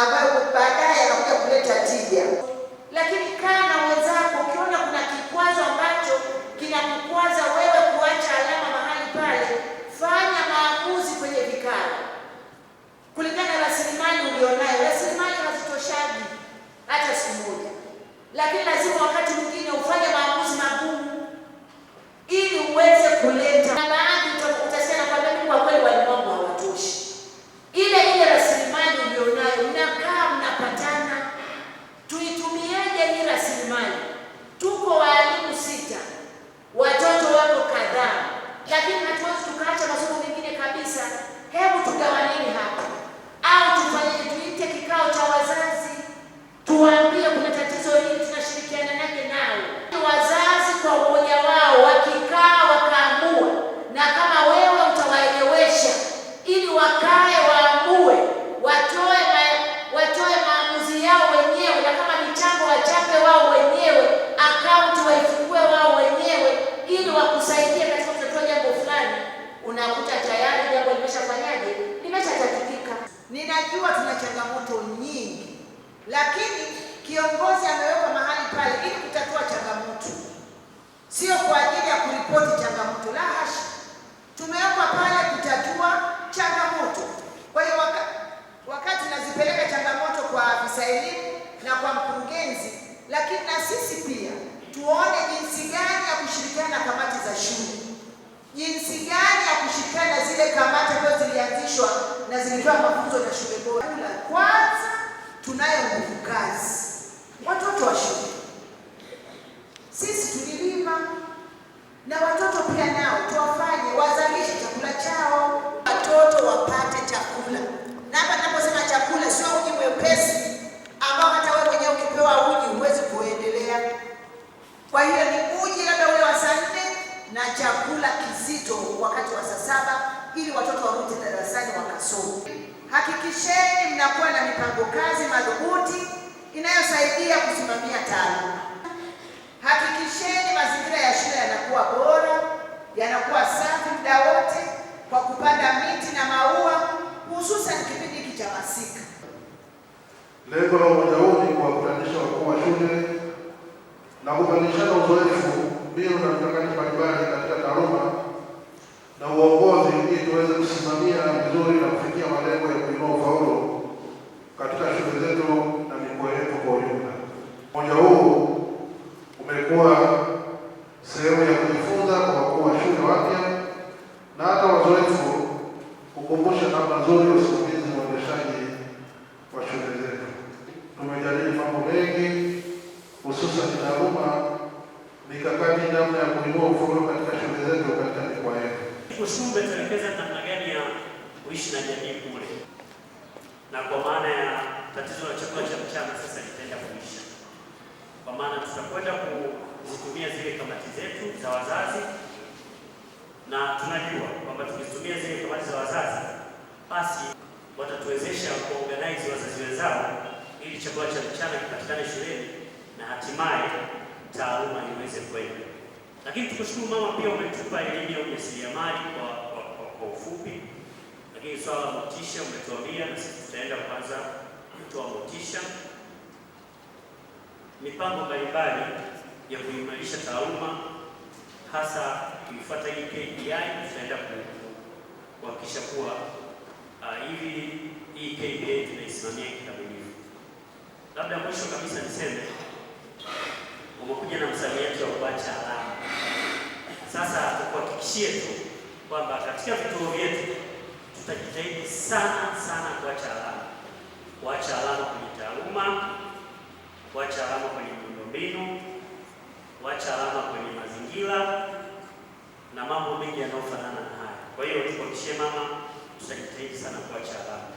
ambayo baadaye yanakuja kuleta tija. Lakini kaa na wenzako, ukiona kuna kikwazo ambacho kinakukwaza wewe kuacha alama mahali pale, fanya maamuzi kwenye vikao kulingana na rasilimali ulionayo. Rasilimali hazitoshaji hata siku moja, lakini lazima wakati mwingine ufanye maamuzi magumu ili uweze kuleta. Na baadhi utasikia nakwambia, mimi kwa kweli walimu wangu hawatoshi. Ile rasilimali ulionayo, mnakaa mnapatana, tuitumieje hii rasilimali? Tuko walimu 6, watoto wako kadhaa, lakini hatuwezi tukaacha masomo mengine kabisa. Hebu tugawanini hapa, au tufanye tuite kikao cha wazazi, tuwaambie kuna tatizo hili, tunashirikiana naje nao. Wazazi kwa umoja wao wakikaa wakaamua, na kama wewe utawaelewesha ili wakae waamue, watoe maamuzi yao wenyewe, na kama michango wachape wao wenyewe, akaunti waifungue wao wenyewe, ili wakusaidie katika kutatua jambo fulani, unakuta tayari jambo limeshafanyaje, limeshatatulika. Ninajua tuna changamoto nyingi, lakini kiongozi amewekwa mahali pale ili kutatua changamoto, sio kwa ajili ya kuripoti changamoto. La hasha, tumewekwa pale kutatua changamoto. Kwa hiyo wakati nazipeleka changamoto kwa afisa elimu na kwa mkurugenzi, lakini na sisi pia tuone jinsi gani ya kushirikiana na kamati za shule, jinsi gani ya kushirikiana na zile kamati ambazo zilianzishwa na zilitoa mafunzo na shule bora. Kwanza tunayo nguvu kazi, watoto wa shule. Sisi tulilima, na watoto pia nao tuwafanye wazalishe chakula chao, watoto wapate chakula. Na hapa ninaposema chakula, sio uji mwepesi ambao hata wewe mwenyewe ukipewa uji huwezi kuendelea. Kwa hiyo ni uji labda ule wa saa 4 na chakula kizito wakati wa saa 7, ili watoto warudi darasani wakasome. Hakikisheni mnakuwa na mipango kazi madhubuti inayosaidia kusimamia taaluma. Hakikisheni mazingira ya shule yanakuwa bora, yanakuwa safi muda wote, kwa kupanda miti na maua, hususan kipindi hiki cha masika. Lengo la umoja huu ni kuwakutanisha wakuu wa shule na kubadilishana uzoefu, mbinu na mikakati mbalimbali katika taaluma na uongozi, ili tuweze kusimamia vizuri na kufikia malengo ya kuinua ufaulu katika shule zetu na mikoa yetu kwa ujumla. Umoja huu umekuwa sehemu ya kujifunza kwa wakuu wa shule wapya na hata wazoefu, kukumbusha namna nzuri ya usimamizi na uendeshaji wa shule zetu. Tumejadili mambo mengi, hususan taaluma, mikakati namna ya kuinua ufaulu katika shule zetu katika mikoa yetu. Shule tuelekeza namna gani ya kuishi na jamii kule, na kwa maana ya tatizo la chakula cha mchana sasa litaenda kuisha, kwa maana tutakwenda kuzitumia zile kamati zetu za wazazi, na tunajua kwamba tukizitumia zile kamati za wazazi, basi watatuwezesha kuorganize wazazi wenzao ili chakula cha mchana kipatikane shuleni na hatimaye taaluma iweze kwenda. Lakini tukushukuru mama, pia umetupa elimu ya ujasiriamali kwa ufupi, lakini swala la motisha umetuambia, na sisi tutaenda kwanza kutoa motisha, mipango mbalimbali ya kuimarisha taaluma, hasa kuifuata hii KPI. Tutaenda kuhakikisha kuwa hii KPI tunaisimamia kikamilifu. Labda mwisho kabisa niseme, umekuja na msamiati wa kuacha alama. Sasa tukuhakikishie tu kwamba katika vituo vyetu tutajitahidi sana kuacha alama. Kuacha alama kwenye taaluma, kuacha alama kwenye miundombinu, kuacha alama kwenye mazingira na mambo mengi yanayofanana na haya. Kwa hiyo tukuhakikishie mama, tutajitahidi sana kuacha alama.